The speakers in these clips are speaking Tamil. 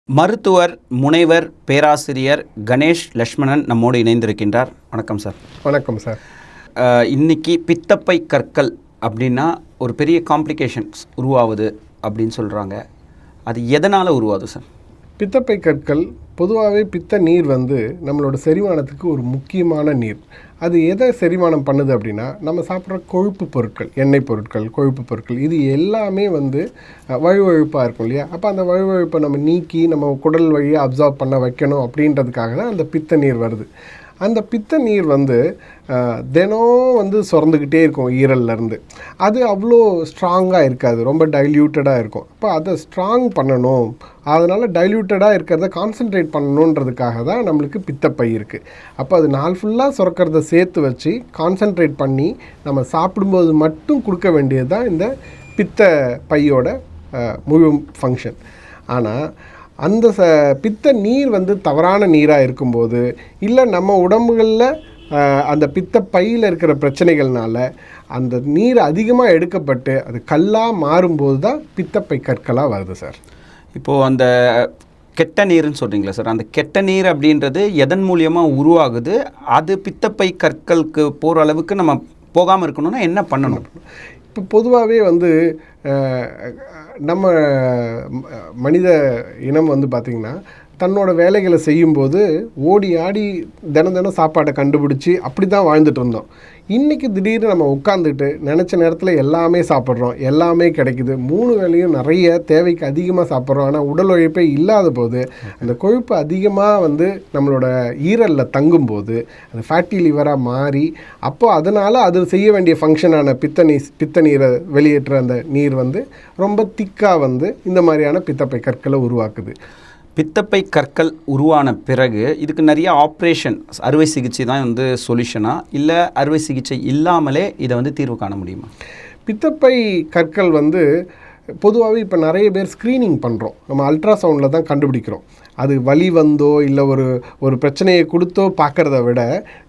மருத்துவர் முனைவர் பேராசிரியர் கணேஷ் லட்சுமணன் நம்மோடு இணைந்திருக்கின்றார். வணக்கம் சார். வணக்கம் சார். இன்னைக்கு பித்தப்பை கற்கள் அப்படின்னா ஒரு பெரிய காம்ப்ளிகேஷன்ஸ் உருவாகுது அப்படின்னு சொல்கிறாங்க. அது எதனால் உருவாகுது சார்? பித்தப்பை கற்கள் பொதுவாகவே பித்த நீர் நம்மளோட செரிமானத்துக்கு ஒரு முக்கியமான நீர். அது எதை செரிமானம் பண்ணுது அப்படின்னா, நம்ம சாப்பிட்ற கொழுப்பு பொருட்கள், எண்ணெய் பொருட்கள், கொழுப்பு பொருட்கள், இது எல்லாமே வழுவழுப்பாக இருக்கும் இல்லையா? அப்போ அந்த வழுவழுப்பை நம்ம நீக்கி நம்ம குடல் வழியாக அப்சார்ப் பண்ண வைக்கணும் அப்படின்றதுக்காக தான் அந்த பித்த நீர் வருது. அந்த பித்த நீர் தினம் சுரந்துக்கிட்டே இருக்கும் ஈரல்லேருந்து. அது அவ்வளோ ஸ்ட்ராங்காக இருக்காது, ரொம்ப டைல்யூட்டடாக இருக்கும். அப்போ அதை ஸ்ட்ராங் பண்ணணும், அதனால் டைல்யூட்டடாக இருக்கிறத கான்சன்ட்ரேட் பண்ணணுன்றதுக்காக தான் நம்மளுக்கு பித்தப்பை இருக்குது. அப்போ அது நாள் ஃபுல்லாக சுரக்கிறத சேர்த்து வச்சு கான்சன்ட்ரேட் பண்ணி நம்ம சாப்பிடும்போது மட்டும் கொடுக்க வேண்டியது தான் இந்த பித்த பையோட முழு ஃபங்க்ஷன். ஆனால் அந்த பித்த நீர் தவறான நீராக இருக்கும்போது, இல்லை நம்ம உடம்புகளில் அந்த பித்த பையில் இருக்கிற பிரச்சனைகள்னால அந்த நீர் அதிகமாக எடுக்கப்பட்டு அது கல்லாக மாறும்போது தான் பித்தப்பை கற்களாக வருது சார். இப்போது அந்த கெட்ட நீர்னு சொல்கிறீங்களா சார்? அந்த கெட்ட நீர் அப்படின்றது எதன் மூலியமாக உருவாகுது? அது பித்தப்பை கற்களுக்கு போகிற அளவுக்கு நம்ம போகாமல் இருக்கணும்னா என்ன பண்ணணும்? இப்போ பொதுவாகவே நம்ம மனித இனம் பார்த்திங்கன்னா, தன்னோட வேலைகளை செய்யும்போது ஓடி ஆடி தினம் சாப்பாட்டை கண்டுபிடிச்சி அப்படி தான் வாழ்ந்துட்டு இருந்தோம். இன்றைக்கி திடீர்னு நம்ம உட்காந்துட்டு நினச்ச நேரத்தில் எல்லாமே சாப்பிட்றோம், எல்லாமே கிடைக்குது, 3 வேளையும் நிறைய தேவைக்கு அதிகமாக சாப்பிட்றோம். ஆனால் உடல் உழைப்பே இல்லாத போது அந்த கொழுப்பு அதிகமாக நம்மளோட ஈரலில் தங்கும்போது அது ஃபேட்டி லிவராக மாறி, அப்போ அதனால் அது செய்ய வேண்டிய ஃபங்க்ஷனான பித்த நீரை வெளியேற்ற அந்த நீர் ரொம்ப திக்காக இந்த மாதிரியான பித்தப்பை கற்களை உருவாக்குது. பித்தப்பை கற்கள் உருவான பிறகு இதுக்கு நிறைய ஆப்ரேஷன், அறுவை சிகிச்சை தான் சொல்யூஷனா, இல்லை அறுவை சிகிச்சை இல்லாமலே இதை தீர்வு காண முடியுமா? பித்தப்பை கற்கள் பொதுவாகவே இப்போ நிறைய பேர் ஸ்க்ரீனிங் பண்ணுறோம், நம்ம அல்ட்ராசவுண்டில் தான் கண்டுபிடிக்கிறோம். அது வலி இல்லை ஒரு பிரச்சனையை கொடுத்தோ பார்க்குறத விட,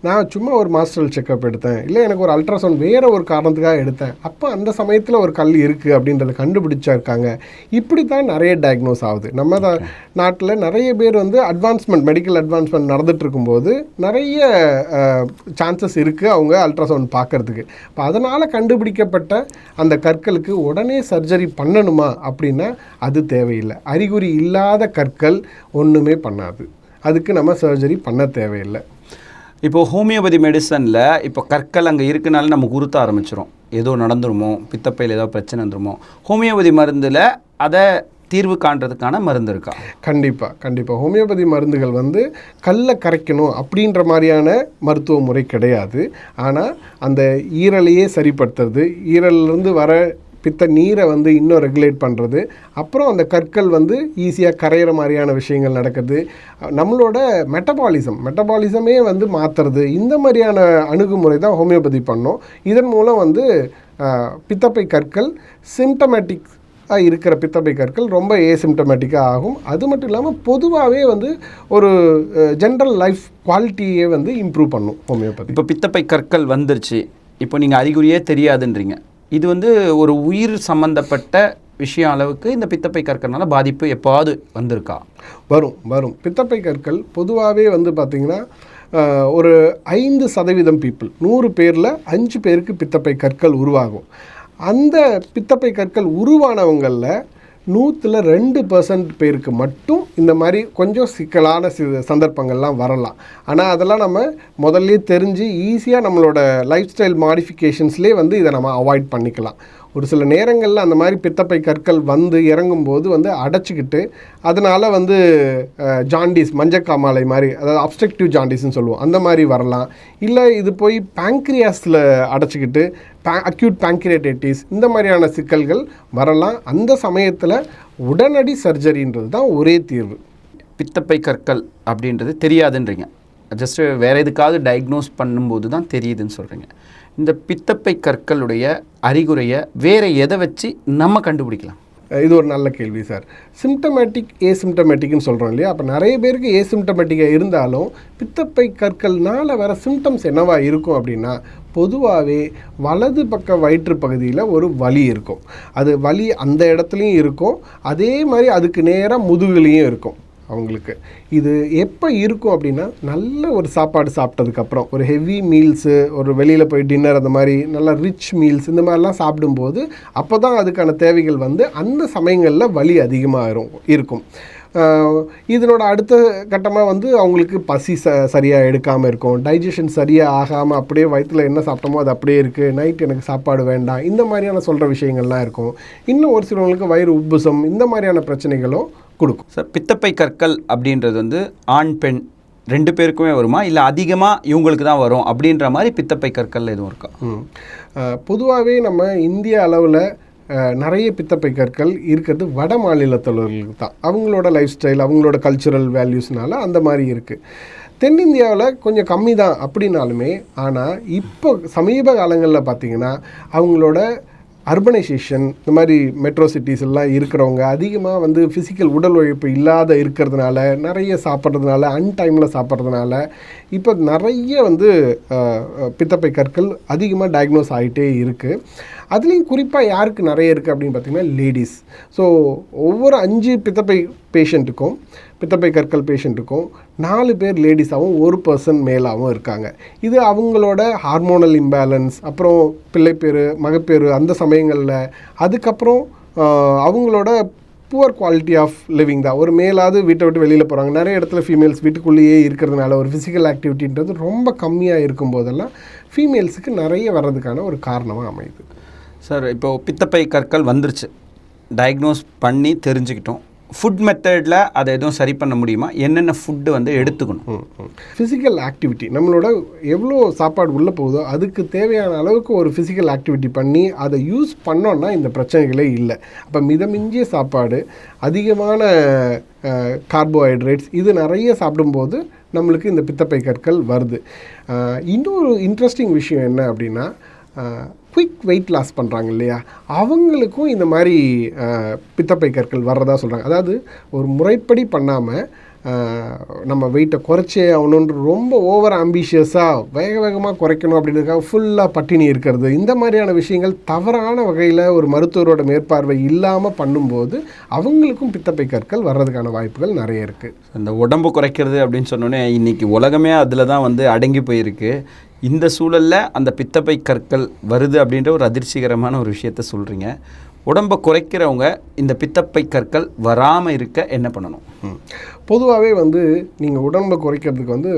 நான் சும்மா ஒரு மாஸ்டரல் செக்கப் எடுத்தேன், இல்லை எனக்கு ஒரு அல்ட்ராசவுண்ட் வேறு ஒரு காரணத்துக்காக எடுத்தேன், அப்போ அந்த சமயத்தில் ஒரு கல் இருக்குது அப்படின்றத கண்டுபிடிச்சா இருக்காங்க. இப்படி தான் நிறைய டயக்னோஸ் ஆகுது. நம்ம தான் நாட்டில் நிறைய பேர் அட்வான்ஸ்மெண்ட், மெடிக்கல் அட்வான்ஸ்மெண்ட் நடந்துகிட்டு இருக்கும்போது நிறைய சான்சஸ் இருக்குது அவங்க அல்ட்ராசவுண்ட் பார்க்குறதுக்கு. இப்போ அதனால் கண்டுபிடிக்கப்பட்ட அந்த கற்களுக்கு உடனே சர்ஜரி பண்ணணுமா அப்படின்னா அது தேவையில்லை. அறிகுறி இல்லாத கற்கள் ஒன்றுமே பண்ணாது, அதுக்கு நம்ம சர்ஜரி பண்ண தேவையில்லை. இப்போது ஹோமியோபதி மெடிசனில் இப்போ கற்கள் அங்கே இருக்குனால நமக்கு உறுத்த ஆரம்பிச்சிடும், ஏதோ நடந்துருமோ, பித்தப்பையில் ஏதோ பிரச்சனை வந்துருமோ. ஹோமியோபதி மருந்தில் அதை தீர்வு காண்றதுக்கான மருந்து இருக்கா? கண்டிப்பாக ஹோமியோபதி மருந்துகள் கல்லை கரைக்கணும் அப்படின்ற மாதிரியான மருத்துவ முறை கிடையாது. ஆனால் அந்த ஈரலையே சரிப்படுத்துறது, ஈரலிருந்து வர பித்த நீரை இன்னும் ரெகுலேட் பண்ணுறது, அப்புறம் அந்த கற்கள் ஈஸியாக கரையிற மாதிரியான விஷயங்கள் நடக்குது. நம்மளோட மெட்டபாலிசமே மாற்றுறது, இந்த மாதிரியான அணுகுமுறை தான் ஹோமியோபதி பண்ணோம். இதன் மூலம் பித்தப்பை கற்கள் சிம்டமேட்டிக்காக இருக்கிற பித்தப்பை கற்கள் ரொம்ப ஏசிம்டமேட்டிக்காக ஆகும். அது மட்டும் இல்லாமல் பொதுவாகவே ஒரு ஜென்ரல் லைஃப் குவாலிட்டியை இம்ப்ரூவ் பண்ணும் ஹோமியோபதி. இப்போ பித்தப்பை கற்கள் வந்துருச்சு, இப்போ நீங்கள் அறிகுறியே தெரியாதுன்றீங்க. இது ஒரு உயிர் சம்பந்தப்பட்ட விஷயம் அளவுக்கு இந்த பித்தப்பை கற்கள்னால பாதிப்பு எப்போது வந்திருக்கா? வரும். பித்தப்பை கற்கள் பொதுவாகவே பார்த்திங்கன்னா ஒரு 5% பீப்புள், 100 பேரில் 5 பேருக்கு பித்தப்பை கற்கள் உருவாகும். அந்த பித்தப்பை கற்கள் உருவானவங்களில் 100% பேருக்கு மட்டும் இந்த மாதிரி கொஞ்சம் சிக்கலான சந்தர்ப்பங்கள்லாம் வரலாம். ஆனால் அதெல்லாம் நம்ம முதல்ல தெரிஞ்சு ஈஸியாக நம்மளோட லைஃப் ஸ்டைல் மாடிஃபிகேஷன்ஸ்லேயே இதை நம்ம அவாய்ட் பண்ணிக்கலாம். ஒரு சில நேரங்களில் அந்த மாதிரி பித்தப்பை கற்கள் இறங்கும்போது அடைச்சிக்கிட்டு அதனால் ஜாண்டிஸ், மஞ்சக்காமாலை மாதிரி, அதாவது அப்ஸ்ட்ரக்டிவ் ஜாண்டிஸ்ன்னு சொல்லுவோம், அந்த மாதிரி வரலாம். இல்லை இது போய் பேங்க்ரியாஸில் அடைச்சிக்கிட்டு அக்யூட் பேங்க்ரியாடைட்டிஸ், இந்த மாதிரியான சிக்கல்கள் வரலாம். அந்த சமயத்தில் உடனடி சர்ஜரின்றது தான் ஒரே தீர்வு. பித்தப்பை கற்கள் அப்படின்றது தெரியாதுன்றீங்க, ஜஸ்ட்டு வேறு எதுக்காவது டயக்னோஸ் பண்ணும்போது தான் தெரியுதுன்னு சொல்கிறீங்க. இந்த பித்தப்பை கற்களுடைய அறிகுறியை வேறு எதை வச்சு நம்ம கண்டுபிடிக்கலாம்? இது ஒரு நல்ல கேள்வி சார். சிம்டமேட்டிக் ஏசிம்டமேட்டிக்னு சொல்கிறோம் இல்லையா? அப்போ நிறைய பேருக்கு ஏசிம்டமேட்டிக்காக இருந்தாலும் பித்தப்பை கற்கள்னால் வர சிம்டம்ஸ் என்னவா இருக்கும் அப்படின்னா, பொதுவாகவே வலது பக்க வயிற்று பகுதியில் ஒரு வலி இருக்கும். அது வலி அந்த இடத்துலையும் இருக்கும், அதே மாதிரி அதுக்கு நேராக முதுகுலையும் இருக்கும். அவங்களுக்கு. இது எப்போ இருக்கும் அப்படின்னா, நல்ல ஒரு சாப்பாடு சாப்பிட்டதுக்கப்புறம் ஒரு ஹெவி மீல்ஸு, ஒரு வெளியில் போய் டின்னர், அந்த மாதிரி நல்லா ரிச் மீல்ஸ் இந்த மாதிரிலாம் சாப்பிடும்போது அப்போ தான் அதுக்கான தேவைகள் வந்து அந்த சமயங்களில் வலி அதிகமாக இருக்கும். இதனோட அடுத்த கட்டமாக வந்து அவங்களுக்கு பசி சரியாக எடுக்காமல் இருக்கும், டைஜஷன் சரியாக ஆகாமல் அப்படியே வயிற்றில் என்ன சாப்பிட்டோமோ அது அப்படியே இருக்குது, நைட் எனக்கு சாப்பாடு வேண்டாம், இந்த மாதிரியான சொல்கிற விஷயங்கள்லாம் இருக்கும். இன்னும் ஒரு சிலவங்களுக்கு வயிறு உப்புசம், இந்த மாதிரியான பிரச்சனைகளும் கொடுக்கும். சார், பித்தப்பை கற்கள் அப்படின்றது வந்து ஆண் பெண் 2 பேருக்குமே வருமா, இல்லை அதிகமாக இவங்களுக்கு தான் வரும் அப்படின்ற மாதிரி பித்தப்பை கற்கள் எதுவும் இருக்கா? பொதுவாகவே நம்ம இந்திய அளவில் நிறைய பித்தப்பை கற்கள் இருக்கிறது வட மாநிலத்தவர்களுக்கு தான். அவங்களோட லைஃப் ஸ்டைல், அவங்களோட கல்ச்சுரல் வேல்யூஸ்னால அந்த மாதிரி இருக்குது. தென்னிந்தியாவில் கொஞ்சம் கம்மி தான் அப்படின்னாலுமே, ஆனால் இப்போ சமீப காலங்களில் பார்த்திங்கன்னா அவங்களோட அர்பனைசேஷன், இந்த மாதிரி மெட்ரோ சிட்டிஸ் எல்லாம் இருக்கிறவங்க அதிகமாக வந்து ஃபிசிக்கல் உடல் உழைப்பு இல்லாத இருக்கிறதுனால, நிறைய சாப்பிட்றதுனால, அன்டைமில் சாப்பிட்றதுனால இப்போ நிறைய வந்து பித்தப்பை கற்கள் அதிகமாக டயக்னோஸ் ஆகிட்டே இருக்குது. அதுலேயும் குறிப்பாக யாருக்கு நிறைய இருக்குது அப்படின்னு பார்த்திங்கன்னா லேடிஸ். ஸோ ஒவ்வொரு 5 பித்தப்பை கற்கள் பேஷண்ட்டுக்கும் 4 பேர் லேடிஸாகவும் 1 பர்சன் மேலாகவும் இருக்காங்க. இது அவங்களோட ஹார்மோனல் இம்பேலன்ஸ், அப்புறம் பிள்ளைப்பேறு, மகப்பேறு அந்த சமயங்களில், அதுக்கப்புறம் அவங்களோட புவர் குவாலிட்டி ஆஃப் லிவிங் தான். ஒரு மேலாவது வீட்டை விட்டு வெளியில் போகிறாங்க, நிறைய இடத்துல ஃபீமேல்ஸ் வீட்டுக்குள்ளேயே இருக்கிறதுனால ஒரு ஃபிசிக்கல் ஆக்டிவிட்டின்றது ரொம்ப கம்மியாக இருக்கும்போதெல்லாம் ஃபீமேல்ஸுக்கு நிறைய வர்றதுக்கான ஒரு காரணமாக அமையுது. சார், இப்போது பித்தப்பை கற்கள் வந்துருச்சு, டயக்னோஸ் பண்ணி தெரிஞ்சுக்கிட்டோம். ஃபுட் மெத்தடில் அதை எதுவும் சரி பண்ண முடியுமா? என்னென்ன ஃபுட்டு வந்து எடுத்துக்கணும்? ஃபிசிக்கல் ஆக்டிவிட்டி, நம்மளோட எவ்வளோ சாப்பாடு உள்ளே போகுதோ அதுக்கு தேவையான அளவுக்கு ஒரு ஃபிசிக்கல் ஆக்டிவிட்டி பண்ணி அதை யூஸ் பண்ணோன்னா இந்த பிரச்சனைகளே இல்லை. அப்போ மிதமிஞ்சிய சாப்பாடு, அதிகமான கார்போஹைட்ரேட்ஸ், இது நிறைய சாப்பிடும்போது நம்மளுக்கு இந்த பித்தப்பை கற்கள் வருது. இன்னொரு இன்ட்ரெஸ்டிங் விஷயம் என்ன அப்படின்னா, குயிக் வெயிட் லாஸ் பண்ணுறாங்க இல்லையா, அவங்களுக்கும் இந்த மாதிரி பித்தப்பை கற்கள் வர்றதா சொல்கிறாங்க. அதாவது ஒரு முறைப்படி பண்ணாமல் நம்ம வெயிட்டை குறைச்சே ஆகணுன்ற ரொம்ப ஓவர் ஆம்பிஷியஸாக வேகமாக குறைக்கணும் அப்படின்றதுக்காக ஃபுல்லாக பட்டினி இருக்கிறது, இந்த மாதிரியான விஷயங்கள் தவறான வகையில் ஒரு மருத்துவரோட மேற்பார்வை இல்லாமல் பண்ணும்போது அவங்களுக்கும் பித்தப்பை கற்கள் வர்றதுக்கான வாய்ப்புகள் நிறைய இருக்குது. இந்த உடம்பு குறைக்கிறது அப்படின்னு சொன்னோன்னே இன்றைக்கி உலகமே அதில் தான் வந்து அடங்கி போயிருக்கு. இந்த சூழலில் அந்த பித்தப்பை கற்கள் வருது அப்படின்ற ஒரு அதிர்ச்சிகரமான ஒரு விஷயத்த சொல்கிறீங்க. உடம்பை குறைக்கிறவங்க இந்த பித்தப்பை கற்கள் வராமல் இருக்க என்ன பண்ணணும்? பொதுவாகவே வந்து நீங்கள் உடம்பை குறைக்கிறதுக்கு வந்து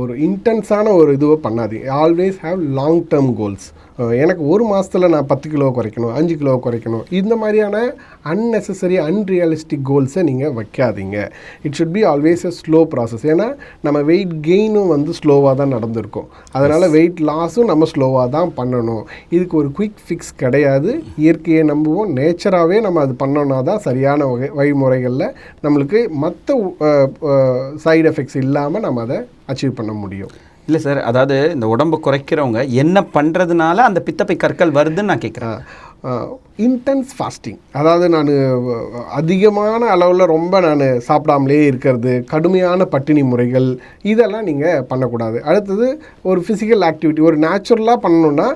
ஒரு இன்டென்ஸான ஒரு இதுவை பண்ணாதீங்க. Always have long term goals. எனக்கு 1 மாதத்தில் நான் 10 கிலோ குறைக்கணும், 5 கிலோ குறைக்கணும், இந்த மாதிரியான அன்னெசசரி அன்ரியலிஸ்டிக் கோல்ஸை நீங்கள் வைக்காதீங்க. It should be always a slow process. ஏன்னா நம்ம வெயிட் கெயினும் வந்து ஸ்லோவாக தான் நடந்திருக்கும், அதனால் வெயிட் லாஸும் நம்ம ஸ்லோவாக தான் பண்ணணும். இதுக்கு ஒரு குயிக் ஃபிக்ஸ் கிடையாது. இயற்கையை நம்புவோம், நேச்சராகவே நம்ம அது பண்ணோன்னா தான் சரியான வழிமுறைகளில் நம்மளுக்கு மற்ற சைடு எஃபெக்ட்ஸ் இல்லாமல் நம்ம அதை அச்சீவ் பண்ண முடியும். இல்லை சார், அதாவது இந்த உடம்பு குறைக்கிறவங்க என்ன பண்ணுறதுனால அந்த பித்தப்பை கற்கள் வருதுன்னு நான் கேட்குறேன். இன்டென்ஸ் ஃபாஸ்டிங், அதாவது நான் அதிகமான அளவில் ரொம்ப நான் சாப்பிடாமலே இருக்கிறது, கடுமையான பட்டினி முறைகள், இதெல்லாம் நீங்கள் பண்ணக்கூடாது. அடுத்தது ஒரு ஃபிசிக்கல் ஆக்டிவிட்டி, ஒரு நேச்சுரலாக பண்ணணுன்னா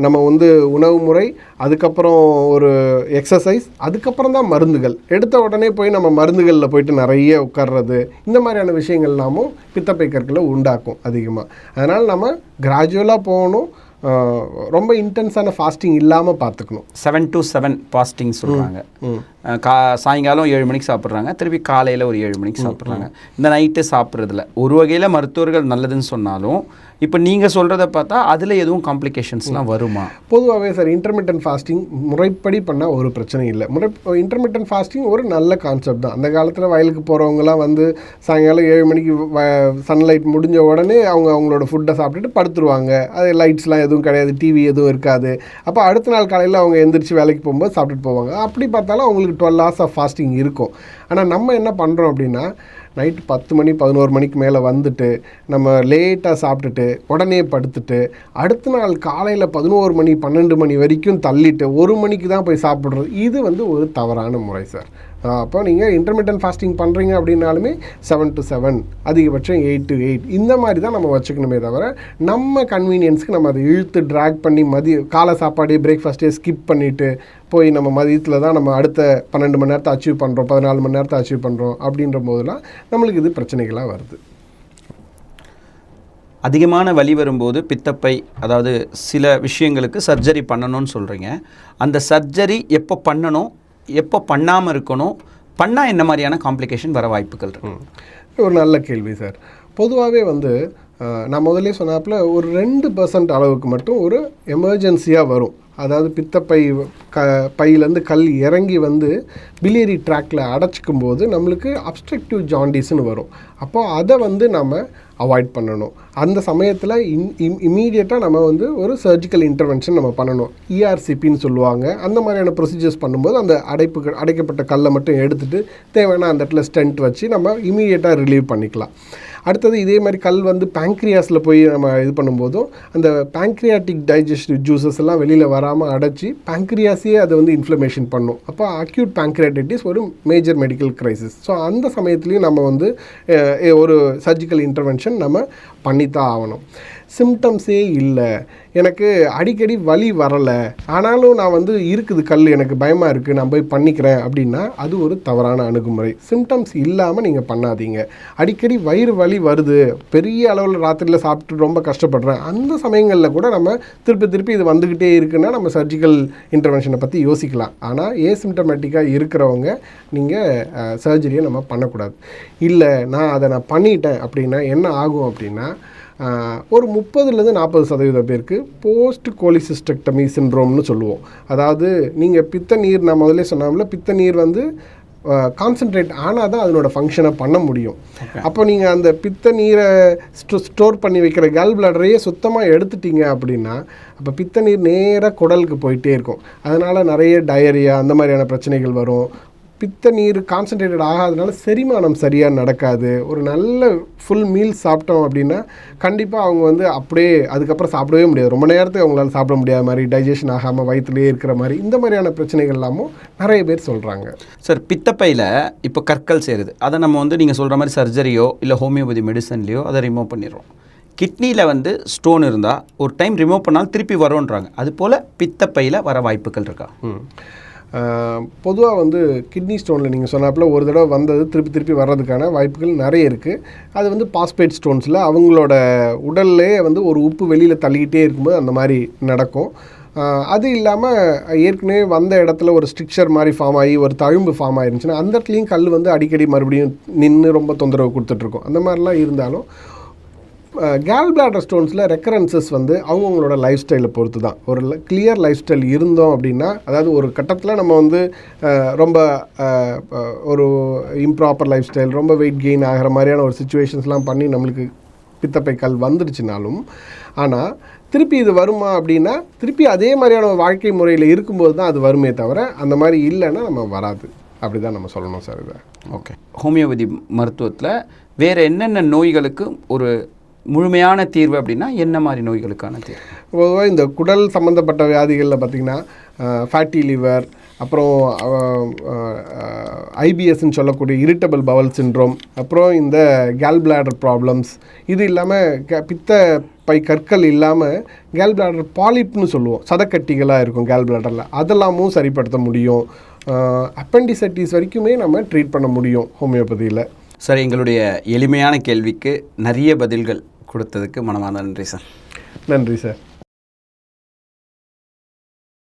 நம்ம வந்து உணவு முறை, அதுக்கப்புறம் ஒரு எக்ஸசைஸ், அதுக்கப்புறம் தான் மருந்துகள். எடுத்த உடனே போய் நம்ம மருந்துகளில் போயிட்டு நிறைய உட்கார்றது, இந்த மாதிரியான விஷயங்கள் நாமும் பித்தப்பை கற்களை உண்டாக்கும் அதிகமாக. அதனால் நம்ம கிராஜுவலாக போகணும், ரொம்ப இன்டென்ஸான ஃபாஸ்டிங் இல்லாமல் பார்த்துக்கணும். 7 to 7 ஃபாஸ்டிங் சொல்கிறாங்க. சாயங்காலம் 7 மணிக்கு சாப்பிட்றாங்க, திருப்பி காலையில் ஒரு 7 மணிக்கு சாப்பிட்றாங்க. இந்த நைட்டு சாப்பிட்றதுல ஒரு வகையில் மருத்துவர்கள் நல்லதுன்னு சொன்னாலும் இப்போ நீங்கள் சொல்கிறத பார்த்தா அதில் எதுவும் காம்ப்ளிகேஷன்ஸ்லாம் வருமா? பொதுவாகவே சார், இன்டர்மிட்டன்ட் ஃபாஸ்டிங் முறைப்படி பண்ணால் ஒரு பிரச்சனை இல்லை. இன்டர்மிட்டன்ட் ஃபாஸ்டிங் ஒரு நல்ல கான்செப்ட் தான். அந்த காலத்தில் வயலுக்கு போகிறவங்கலாம் வந்து சாயங்காலம் 7 மணிக்கு சன்லைட் முடிஞ்ச உடனே அவங்களோட ஃபுட்டை சாப்பிட்டுட்டு படுத்துருவாங்க. அது லைட்ஸ்லாம் எதுவும் கிடையாது, டிவி எதுவும் இருக்காது. அப்போ அடுத்த நாள் காலையில் அவங்க எந்திரிச்சு வேலைக்கு போகும்போது சாப்பிட்டுட்டு போவாங்க. அப்படி பார்த்தாலும் அவங்களுக்கு 12 hours ஆஃப் ஃபாஸ்டிங் இருக்கும். ஆனால் நம்ம என்ன பண்ணுறோம் அப்படின்னா, நைட்டு 10 மணி 11 மணிக்கு மேலே வந்துட்டு நம்ம லேட்டாக சாப்பிட்டுட்டு உடனே படுத்துட்டு அடுத்த நாள் காலையில் 11 மணி 12 மணி வரைக்கும் தள்ளிட்டு 1 மணிக்கு தான் போய் சாப்பிட்றது, இது வந்து ஒரு தவறான முறை சார். அப்போ நீங்கள் இன்டர்மிட்டன்ட் ஃபாஸ்டிங் பண்ணுறீங்க அப்படின்னாலுமே 7 to 7, அதிகபட்சம் 8 to 8, இந்த மாதிரி தான் நம்ம வச்சுக்கணுமே தவிர நம்ம கன்வீனியன்ஸுக்கு நம்ம அதை இழுத்து ட்ராக் பண்ணி காலை சாப்பாடே பிரேக்ஃபாஸ்ட்டே ஸ்கிப் பண்ணிவிட்டு போய் நம்ம மதியத்தில் தான் நம்ம அடுத்த 12 மணி நேரத்தை அச்சீவ் பண்ணுறோம், 14 மணி நேரத்தை அச்சீவ் பண்ணுறோம் அப்படின்ற போதெல்லாம் நம்மளுக்கு இது பிரச்சனைகளாக வருது. அதிகமான வலி வரும்போது பித்தப்பை, அதாவது சில விஷயங்களுக்கு சர்ஜரி பண்ணணும்னு சொல்கிறீங்க. அந்த சர்ஜரி எப்போ பண்ணணும், எப்போ பண்ணாமல் இருக்கணும், பண்ணால் என்ன மாதிரியான காம்ப்ளிகேஷன் வர வாய்ப்புகள் இருக்கு? ஒரு நல்ல கேள்வி சார். பொதுவாகவே வந்து நான் முதல்ல சொன்னாப்புல ஒரு 2% அளவுக்கு மட்டும் ஒரு எமர்ஜென்சியாக வரும். அதாவது பித்தப்பை பையிலேருந்து கல் இறங்கி வந்து பிலியரி ட்ராக்டில் அடைச்சிக்கும் போது நம்மளுக்கு அப்ஸ்ட்ரக்டிவ் ஜாண்டிஸ்னு வரும். அப்போ அதை வந்து நம்ம அவாய்ட் பண்ணணும். அந்த சமயத்தில் இம்மீடியட்டாக நம்ம வந்து ஒரு சர்ஜிக்கல் இன்டர்வென்ஷன் நம்ம பண்ணணும். ERCPன்னு சொல்லுவாங்க. அந்த மாதிரியான ப்ரொசீஜர்ஸ் பண்ணும்போது அந்த அடைக்கப்பட்ட கல்லை மட்டும் எடுத்துகிட்டு தேவையான அந்த இடத்துல ஸ்டென்ட் வச்சு நம்ம இம்மீடியட்டாக ரிலீவ் பண்ணிக்கலாம். அடுத்தது இதே மாதிரி கல் வந்து பேங்க்ரியாஸில் போய் நம்ம இது பண்ணும்போதும் அந்த பேங்க்ரியாட்டிக் டைஜஸ்டிவ் ஜூஸஸ் எல்லாம் வெளியில் வராமல் அடைச்சி பேங்க்ரியாஸே அதை வந்து இன்ஃப்ளமேஷன் பண்ணும். அப்போ அக்யூட் பேங்க்ரியாட்டிஸ் ஒரு மேஜர் மெடிக்கல் கிரைசிஸ். ஸோ அந்த சமயத்துலேயும் நம்ம வந்து ஒரு சர்ஜிக்கல் இன்டர்வென்ஷன் நம்ம பண்ணித்தான் ஆகணும். சிம்டம்ஸே இல்லை, எனக்கு அடிக்கடி வலி வரலை, ஆனாலும் நான் வந்து இருக்குது கல், எனக்கு பயமாக இருக்குது, நான் போய் பண்ணிக்கிறேன் அப்படின்னா அது ஒரு தவறான அணுகுமுறை. சிம்டம்ஸ் இல்லாமல் நீங்கள் பண்ணாதீங்க. அடிக்கடி வயிறு வலி வருது, பெரிய அளவில் ராத்திரியில் சாப்பிட்டு ரொம்ப கஷ்டப்படுறேன், அந்த சமயங்களில் கூட நம்ம திருப்பி இது வந்துக்கிட்டே இருக்குன்னா நம்ம சர்ஜிக்கல் இன்டர்வென்ஷனை பற்றி யோசிக்கலாம். ஆனால் ஏசிம்டமேட்டிக்காக இருக்கிறவங்க நீங்கள் சர்ஜரியை நம்ம பண்ணக்கூடாது. இல்லை நான் பண்ணிட்டேன் அப்படின்னா என்ன ஆகும் அப்படின்னா ஒரு 30-40% பேருக்கு போஸ்ட் கோலிசிஸ்டெக்டமி சிண்ட்ரோம்னு சொல்லுவோம். அதாவது நீங்கள் பித்த நீர், நான் முதல்ல சொன்னாமல பித்த நீர் வந்து கான்சன்ட்ரேட் ஆனால் தான் அதனோட ஃபங்க்ஷனை பண்ண முடியும். அப்போ நீங்கள் அந்த பித்த நீரை ஸ்டோர் பண்ணி வைக்கிற கேல் பிளாடரையே சுத்தமாக எடுத்துட்டீங்க அப்படின்னா அப்போ பித்த நீர் நேராக குடலுக்கு போயிட்டே இருக்கும். அதனால் நிறைய டயரியா அந்த மாதிரியான பிரச்சனைகள் வரும். பித்த நீர் கான்சன்ட்ரேட்டட் ஆகாதனால செரிமானம் சரியாக நடக்காது. ஒரு நல்ல ஃபுல் மீல் சாப்பிட்டோம் அப்படின்னா கண்டிப்பாக அவங்க வந்து அப்படியே அதுக்கப்புறம் சாப்பிடவே முடியாது, ரொம்ப நேரத்துக்கு அவங்களால சாப்பிட முடியாத மாதிரி, டைஜஷன் ஆகாமல் வயிற்றுலேயே இருக்கிற மாதிரி, இந்த மாதிரியான பிரச்சனைகள் எல்லாமும் நிறைய பேர் சொல்கிறாங்க. சார், பித்தப்பையில் இப்போ கற்கள் சேருது, அதை நம்ம வந்து நீங்கள் சொல்கிற மாதிரி சர்ஜரியோ இல்லை ஹோமியோபதி மெடிசன்லையோ அதை ரிமூவ் பண்ணிடுறோம். கிட்னியில் வந்து ஸ்டோன் இருந்தால் ஒரு டைம் ரிமூவ் பண்ணாலும் திருப்பி வரும்ன்றாங்க. அது போல் பித்தப்பையில் வர வாய்ப்புகள் இருக்கா? பொதுவாக வந்து கிட்னி ஸ்டோனில் நீங்கள் சொன்னாப்புல ஒரு தடவை வந்தது திருப்பி வர்றதுக்கான வாய்ப்புகள் நிறைய இருக்குது. அது வந்து பாஸ்பேட் ஸ்டோன்ஸில் அவங்களோட உடல்லே வந்து ஒரு உப்பு வெளியில் தள்ளிக்கிட்டே இருக்கும்போது அந்த மாதிரி நடக்கும். அது இல்லாமல் ஏற்கனவே வந்த இடத்துல ஒரு ஸ்ட்ரிக்சர் மாதிரி ஃபார்ம் ஆகி ஒரு தழும்பு ஃபார்ம் ஆயிருந்துச்சுன்னா அந்த இடத்துலையும் கல் வந்து அடிக்கடி மறுபடியும் நின்று ரொம்ப தொந்தரவு கொடுத்துட்ருக்கோம். அந்த மாதிரிலாம் இருந்தாலும் கேல் பிளாடர் ஸ்டோன்ஸில் ரெக்கரன்சஸ் வந்து அவங்கவுங்களோட லைஃப் ஸ்டைலை பொறுத்து தான். ஒரு கிளியர் லைஃப் ஸ்டைல் இருந்தோம் அப்படின்னா, அதாவது ஒரு கட்டத்தில் நம்ம வந்து ரொம்ப ஒரு இம்ப்ராப்பர் லைஃப் ஸ்டைல், ரொம்ப வெயிட் கெயின் ஆகிற மாதிரியான ஒரு சுச்சுவேஷன்ஸ்லாம் பண்ணி நம்மளுக்கு பித்தப்பை கல் வந்துடுச்சுனாலும், ஆனால் திருப்பி இது வருமா அப்படின்னா திருப்பி அதே மாதிரியான ஒரு வாழ்க்கை முறையில் இருக்கும்போது தான் அது வருமே தவிர அந்த மாதிரி இல்லைன்னா நம்ம வராது. அப்படி தான் நம்ம சொல்லணும் சார் இதை. ஓகே. ஹோமியோபதி மருத்துவத்தில் வேறு என்னென்ன நோய்களுக்கு ஒரு முழுமையான தீர்வு அப்படின்னா என்ன மாதிரி நோய்களுக்கான தீர்வு? பொதுவாக இந்த குடல் சம்மந்தப்பட்ட வியாதிகளில் பார்த்திங்கன்னா ஃபேட்டி லிவர், அப்புறம் ஐபிஎஸ்ன்னு சொல்லக்கூடிய இரிட்டபிள் பவல் சிண்ட்ரோம், அப்புறம் இந்த கேல் பிளாடர் ப்ராப்ளம்ஸ், இது இல்லாமல் பித்த பை கற்கள் இல்லாமல் கேல் பிளாடர் பாலிப்னு சொல்லுவோம், சதக்கட்டிகளாக இருக்கும் கேல் பிளாடரில், அதெல்லாமும் சரிப்படுத்த முடியும். அப்பெண்டிசைட்டிஸ் வரைக்குமே நம்ம ட்ரீட் பண்ண முடியும் ஹோமியோபதியில். சார், எங்களுடைய எளிமையான கேள்விக்கு நிறைய பதில்கள் கொடுத்ததுக்கு மனமார்ந்த நன்றி சார். நன்றி சார்.